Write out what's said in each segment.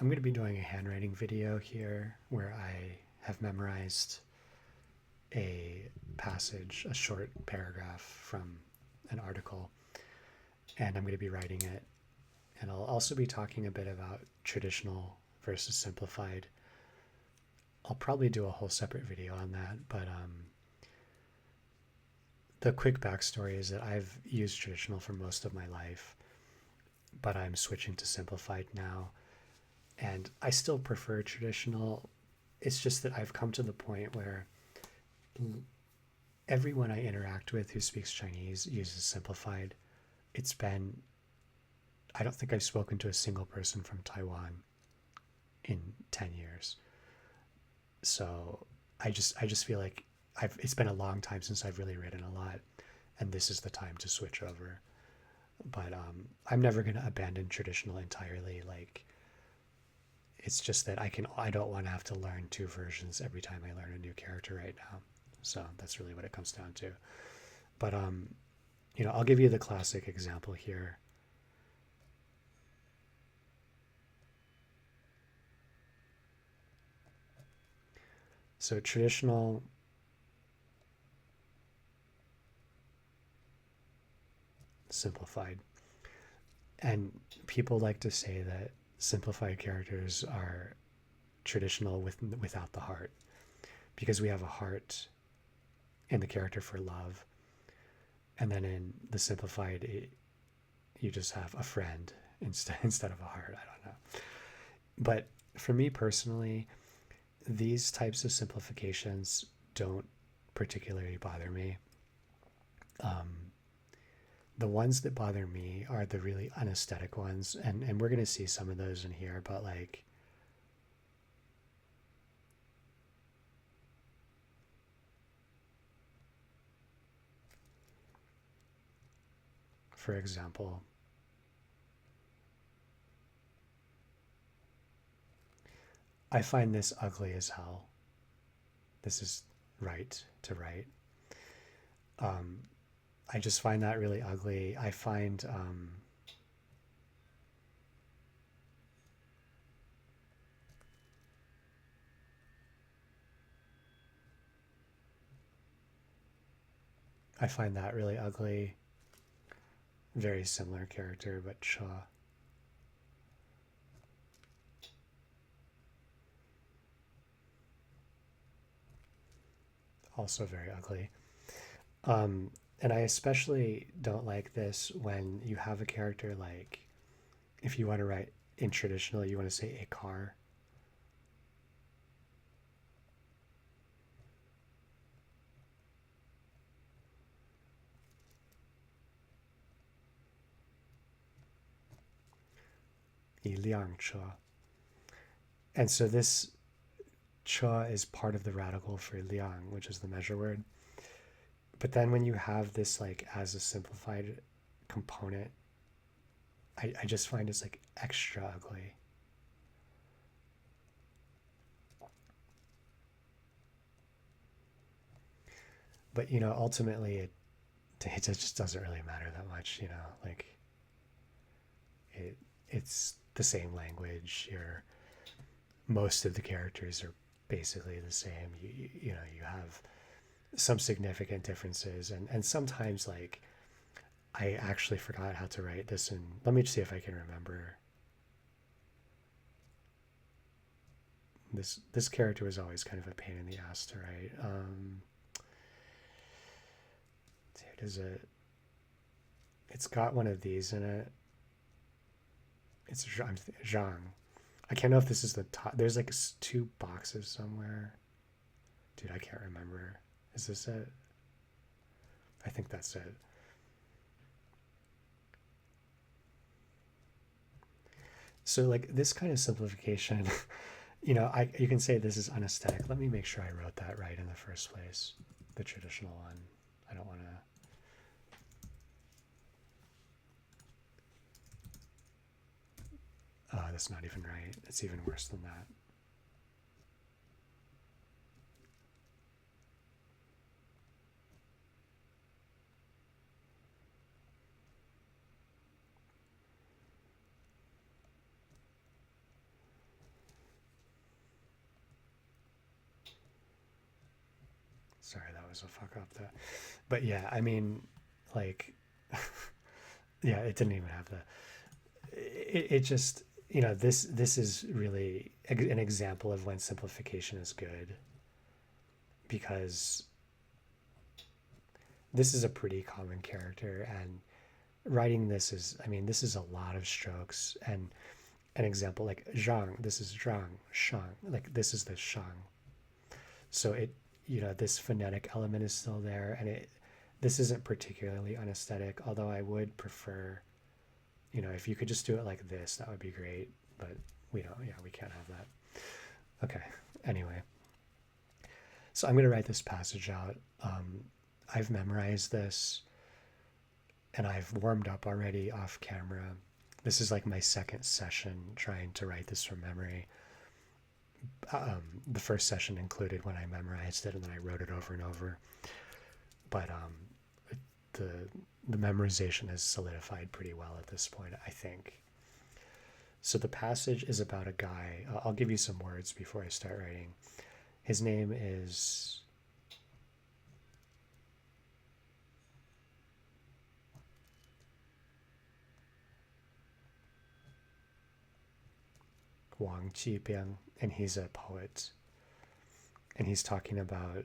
I'm going to be doing a handwriting video here where I have memorized a passage, a short paragraph from an article, and I'm going to be writing it. And I'll also be talking a bit about traditional versus simplified. I'll probably do a whole separate video on that, but the quick backstory is that I've used traditional for most of my life, but I'm switching to simplified now. And I still prefer traditional. It's just that I've come to the point where everyone I interact with who speaks Chinese uses simplified. It's been, I don't think I've spoken to a single person from Taiwan in 10 years. So I just feel like it's been a long time since I've really written a lot, and this is the time to switch over. But I'm never going to abandon traditional entirely. Like, it's just that I don't want to have to learn two versions every time I learn a new character right now. So that's really what it comes down to. But I'll give you the classic example here. So traditional, simplified. And people like to say that simplified characters are traditional without the heart, because we have a heart in the character for love, and then in the simplified, you just have a friend instead of a heart. I don't know. But for me personally, these types of simplifications don't particularly bother me. Um, the ones that bother me are the really unesthetic ones, and we're gonna see some of those in here. But like, for example, I find this ugly as hell. This is right to write. Um, I just find that really ugly. I find that really ugly. Very similar character, but Shaw. Also very ugly. And I especially don't like this when you have a character like, if you want to write in traditional, you want to say a car. Yi liang cha. And so this cha is part of the radical for liang, which is the measure word. But then when you have this like as a simplified component, I just find it's like extra ugly. But ultimately it just doesn't really matter that much. Like it it's the same language. Most of the characters are basically the same. You have some significant differences, and sometimes like I actually forgot how to write this, and let me see if I can remember. This character was always kind of a pain in the ass to write. Is it? It's got one of these in it. It's Zhang. I can't know if this is the top. There's like two boxes somewhere. Dude, I can't remember. Is this it? I think that's it. So like this kind of simplification, you can say this is unesthetic. Let me make sure I wrote that right in the first place. The traditional one. I don't want to. Oh, that's not even right. It's even worse than that. Sorry, that was a fuck up. That, but yeah, I mean, like, yeah, it didn't even have the. It just, this is really an example of when simplification is good, because this is a pretty common character, and writing this is, I mean, this is a lot of strokes. And an example like zhang, this is zhang, shang, like this is the shang. So it, this phonetic element is still there, and this isn't particularly unesthetic, although I would prefer, if you could just do it like this, that would be great. But we don't, yeah, we can't have that. Okay, anyway. So I'm going to write this passage out. I've memorized this, and I've warmed up already off camera. This is like my second session trying to write this from memory. The first session included when I memorized it, and then I wrote it over and over. But the memorization has solidified pretty well at this point, I think. So the passage is about a guy. I'll give you some words before I start writing. His name is Wang Qiping, and he's a poet. And he's talking about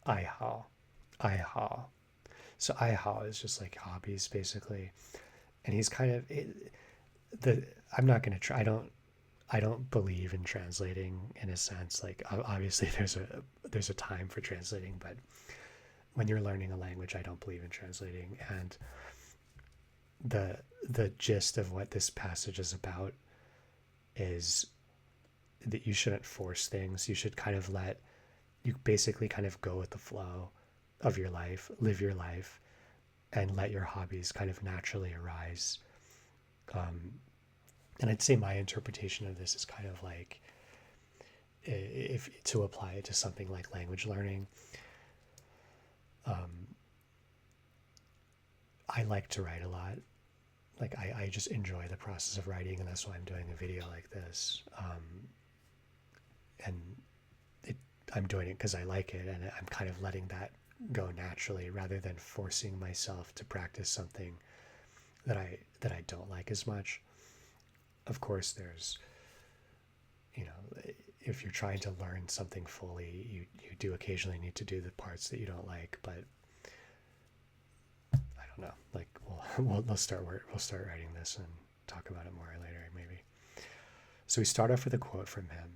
Aihao. Aihao. So Aihao is just like hobbies, basically. And he's kind of I'm not going to try. I don't believe in translating, in a sense. Like, obviously there's a time for translating, but when you're learning a language, I don't believe in translating. And the gist of what this passage is about is that you shouldn't force things. You should you basically kind of go with the flow of your life, live your life, and let your hobbies kind of naturally arise. And I'd say my interpretation of this is kind of like, if to apply it to something like language learning, I like to write a lot. Like, I just enjoy the process of writing, and that's why I'm doing a video like this. And I'm doing it because I like it, and I'm kind of letting that go naturally rather than forcing myself to practice something that I don't like as much. Of course, there's, if you're trying to learn something fully, you do occasionally need to do the parts that you don't like. But I don't know. Like, we'll start writing this and talk about it more later, maybe. So we start off with a quote from him.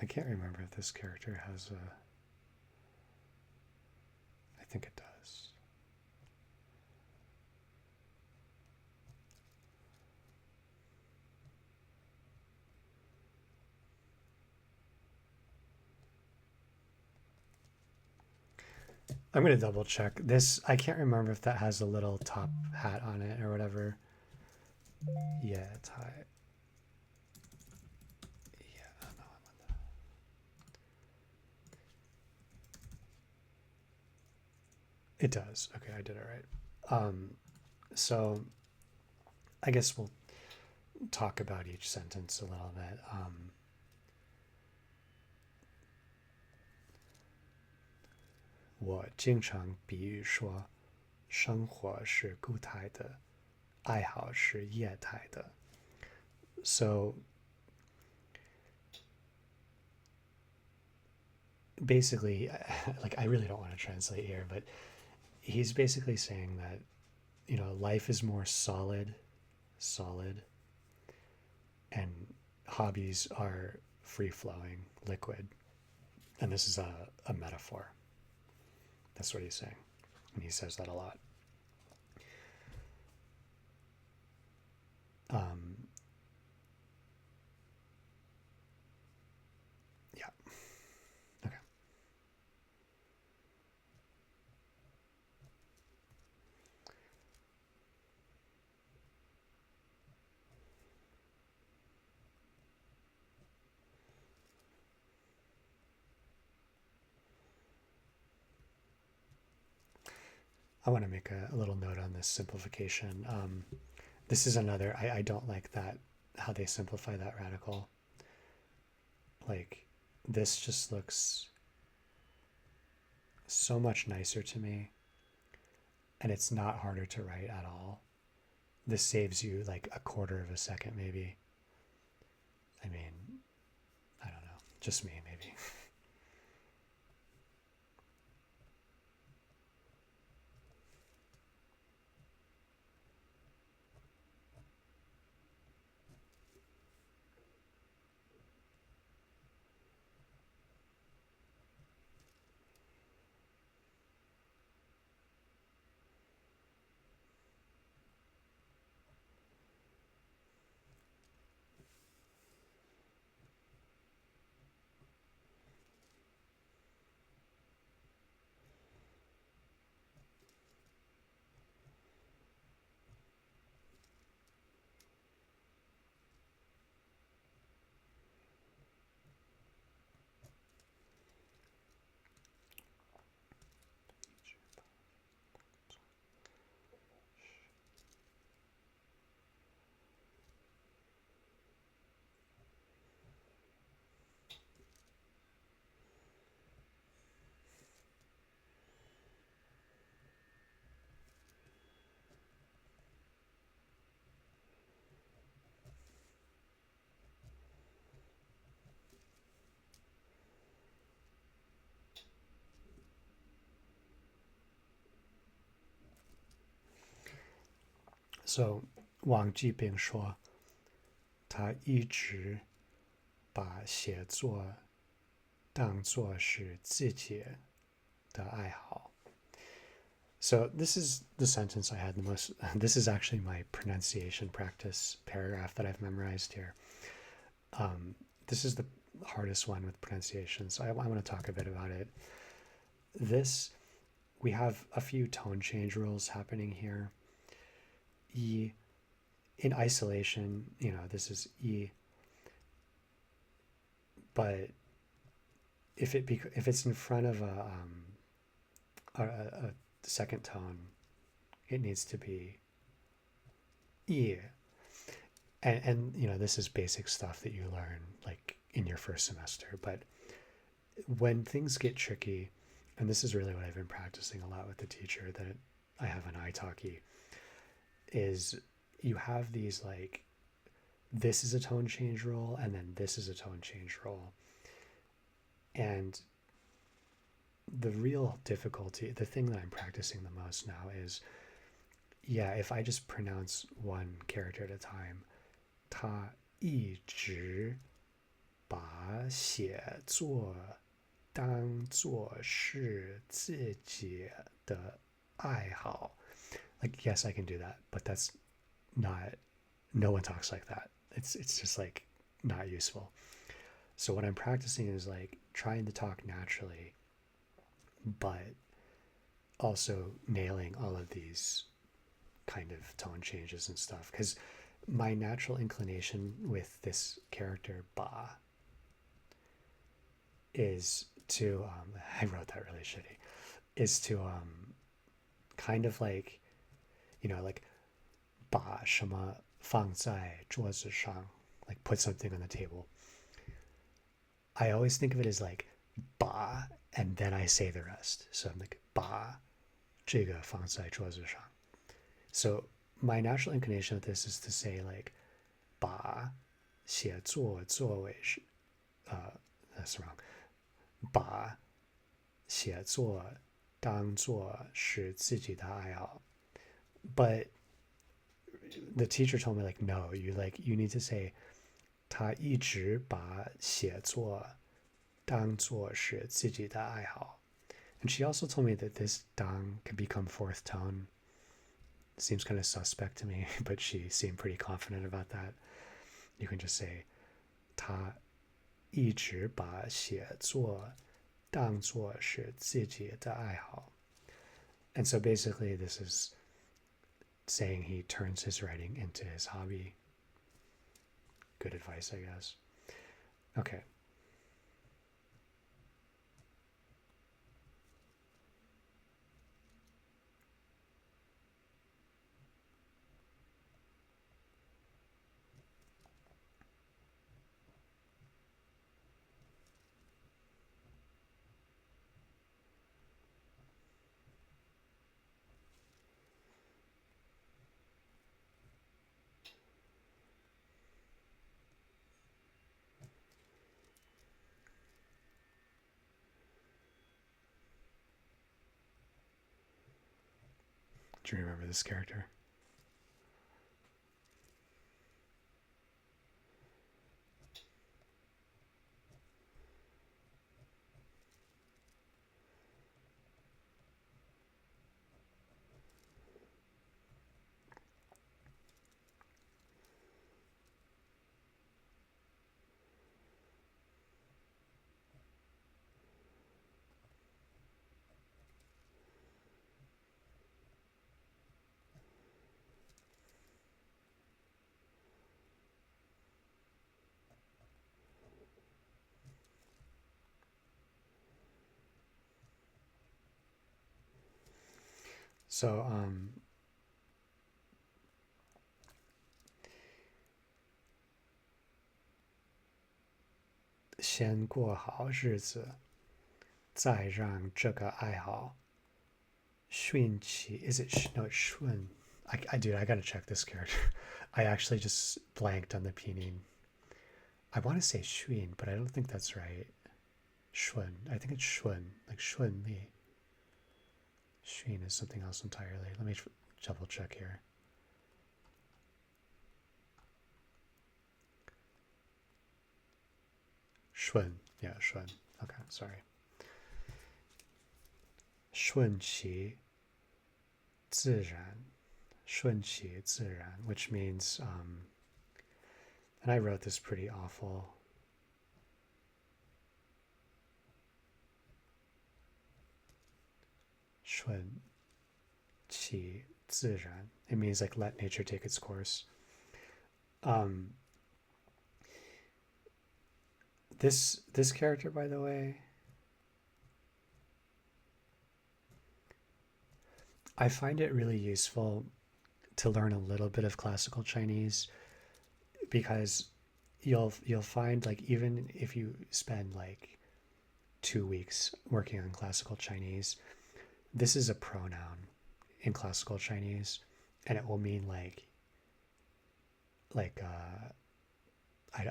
I can't remember if this character has a. I think it does. I'm going to double check this. I can't remember if that has a little top hat on it or whatever. Yeah, it's high. Yeah, no, I'm on the. It does. Okay, I did it right. So I guess we'll talk about each sentence a little bit. 我经常比喻说，生活是固态的，爱好是液态的。So basically, like I really don't want to translate here, but he's basically saying that life is more solid, and hobbies are free flowing, liquid. And this is a metaphor. That's what he's saying, and he says that a lot. Um, yeah. Okay. I want to make a little note on this simplification. This is another, I don't like that, how they simplify that radical. Like, this just looks so much nicer to me, and it's not harder to write at all. This saves you like a quarter of a second, maybe. I mean, I don't know, just me, maybe. So, 王继平说，他一直把写作当作是自己的爱好。So this is the sentence I had the most. This is actually my pronunciation practice paragraph that I've memorized here. This is the hardest one with pronunciation, so I want to talk a bit about it. This, we have a few tone change rules happening here. E, in isolation, this is E, but if it's in front of a second tone, it needs to be E. And this is basic stuff that you learn like in your first semester, but when things get tricky, and this is really what I've been practicing a lot with the teacher that I have an italki, is you have these like, this is a tone change roll, and then this is a tone change roll. And the real difficulty, the thing that I'm practicing the most now is, yeah, if I just pronounce one character at a time, 他一直把写作当作是自己的爱好. Like, yes, I can do that, but that's not, no one talks like that. It's just like not useful. So what I'm practicing is like trying to talk naturally, but also nailing all of these kind of tone changes and stuff. Because my natural inclination with this character Ba is to I wrote that really shitty, is to kind of like, like 把什么放在桌子上, like put something on the table. I always think of it as like 把 and then I say the rest. So I'm like 把这个放在桌子上. So my natural inclination with this is to say like 把写作作为是 that's wrong. 把写作当作是自己的爱好. But the teacher told me like no, you need to say 他一直把写作当作是自己的爱好. And she also told me that this dang can become fourth tone. Seems kind of suspect to me, but she seemed pretty confident about that. You can just say 他一直把写作当作是自己的爱好. And so basically this is saying he turns his writing into his hobby. Good advice, I guess. Okay. Do you remember this character? So, 先过好日子，再让这个爱好顺其. Is it no? It's 顺. Dude, I gotta check this character. I actually just blanked on the pinyin. I want to say 顺, but I don't think that's right. 顺. I think it's 顺, like 顺利. 顺 is something else entirely. Let me double check here. Shun. Yeah, Shun. Okay, sorry. 顺其自然. 顺其自然, which means, and I wrote this pretty awful. 顺其自然. It means like let nature take its course. This character, by the way, I find it really useful to learn a little bit of classical Chinese, because you'll find like even if you spend like 2 weeks working on classical Chinese, this is a pronoun in classical Chinese, and it will mean I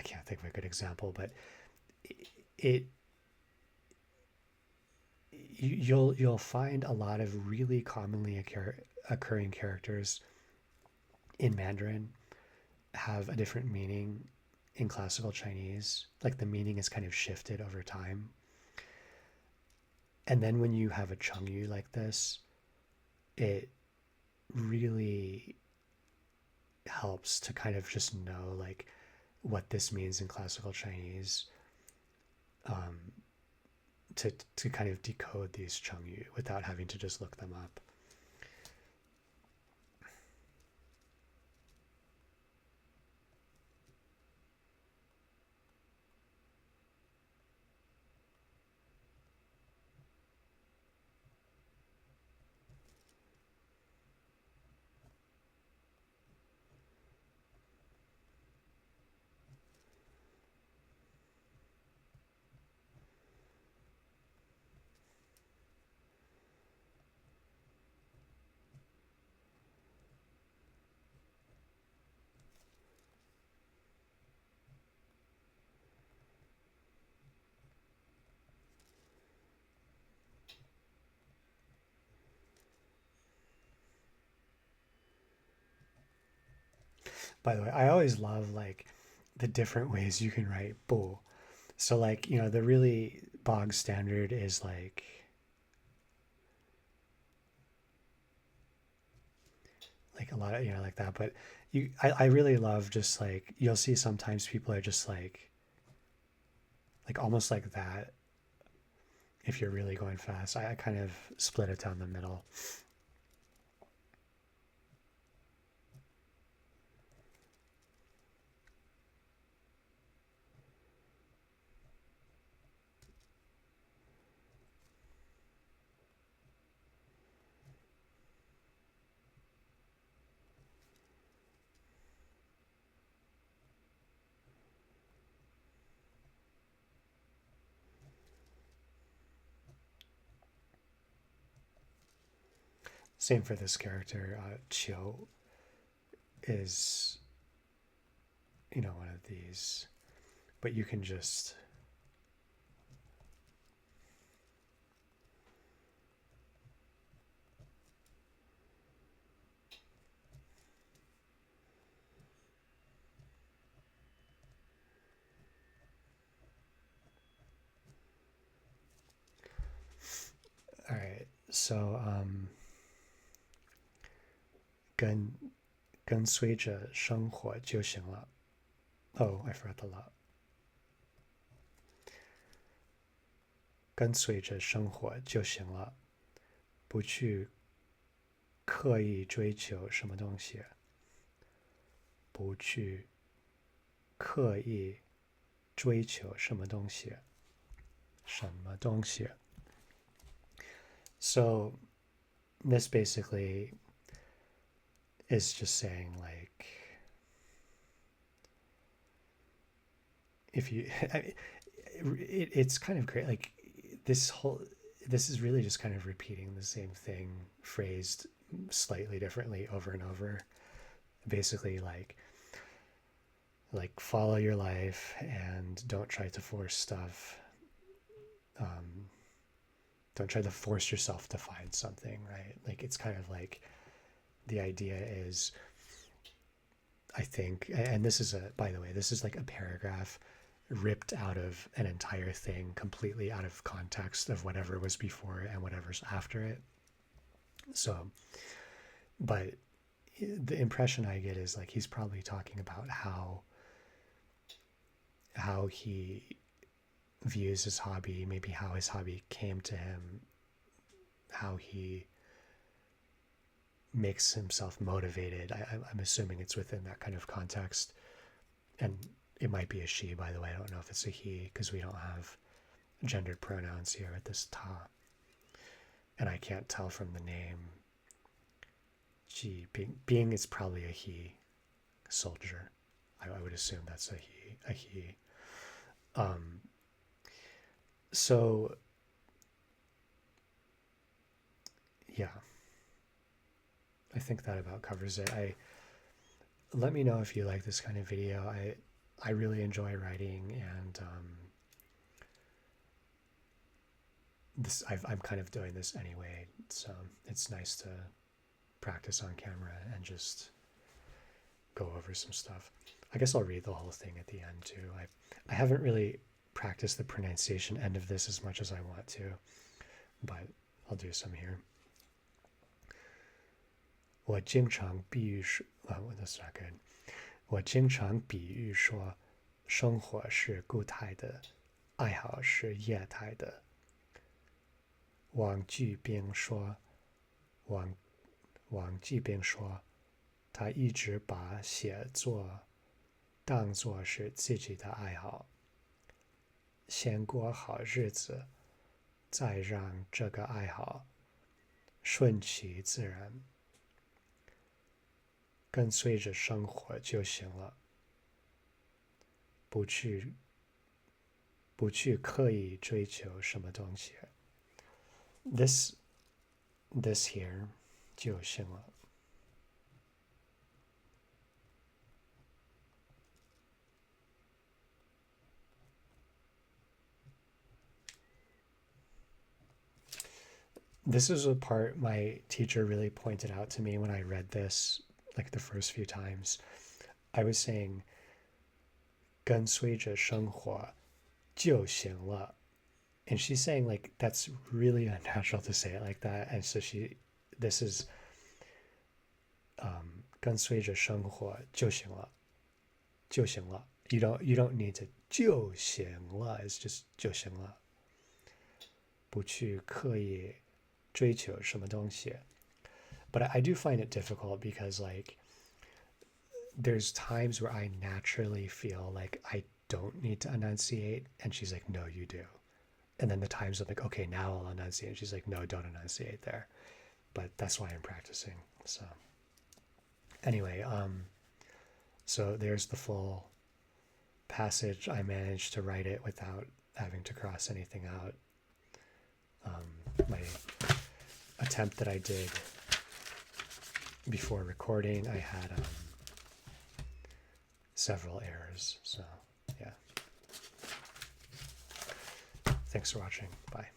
can't think of a good example, but it you'll find a lot of really commonly occurring characters in Mandarin have a different meaning in classical Chinese. Like the meaning is kind of shifted over time. And then when you have a Chengyu like this, it really helps to kind of just know like what this means in classical Chinese, to kind of decode these Chengyu without having to just look them up. By the way, I always love like the different ways you can write 不. So like, the really bog standard is like a lot of, like that. But I really love just like, you'll see sometimes people are just like almost like that. If you're really going fast, I kind of split it down the middle. Same for this character. Chiu is, one of these, but you can just, all right. So, 跟跟随着生活就行了。Oh, I forgot the lot. 跟随着生活就行了，不去刻意追求什么东西，不去刻意追求什么东西，什么东西。So this basically is just saying like, if you, it's kind of great. Like this is really just kind of repeating the same thing phrased slightly differently over and over. Basically like follow your life and don't try to force stuff. Um, don't try to force yourself to find something, right? Like it's kind of like the idea is, I think, and this is by the way, this is like a paragraph ripped out of an entire thing, completely out of context of whatever was before it and whatever's after it. So, but the impression I get is like he's probably talking about how he views his hobby, maybe how his hobby came to him, how he makes himself motivated. I'm assuming it's within that kind of context. And it might be a she, by the way. I don't know if it's a he because we don't have gendered pronouns here at this ta. And I can't tell from the name. She being is probably a he, soldier. I would assume that's a he. A he. Um, so yeah, I think that about covers it. Let me know if you like this kind of video. I really enjoy writing, and I'm kind of doing this anyway, so it's nice to practice on camera and just go over some stuff. I guess I'll read the whole thing at the end too. I haven't really practiced the pronunciation end of this as much as I want to, but I'll do some here. 我经常比喻说, oh, that's not good. 我经常比喻说，生活是固态的，爱好是液态的。王继兵说，王王继兵说，他一直把写作当作是自己的爱好，先过好日子，再让这个爱好顺其自然，跟随着生活就行了，不去刻意追求什么东西。This here 就行了。This is a part my teacher really pointed out to me when I read this, like the first few times. I was saying 跟随着生活就行了. And she's saying like that's really unnatural to say it like that. And so this is 跟随着生活就行了，就行了. You don't need to 就行了. It's just 就行了，不去刻意追求什么东西. But I do find it difficult because like there's times where I naturally feel like I don't need to enunciate, and she's like, no, you do. And then the times I'm like, okay, now I'll enunciate, and she's like, no, don't enunciate there. But that's why I'm practicing. So anyway, so there's the full passage. I managed to write it without having to cross anything out. My attempt that I did before recording, I had several errors. So yeah. Thanks for watching. Bye.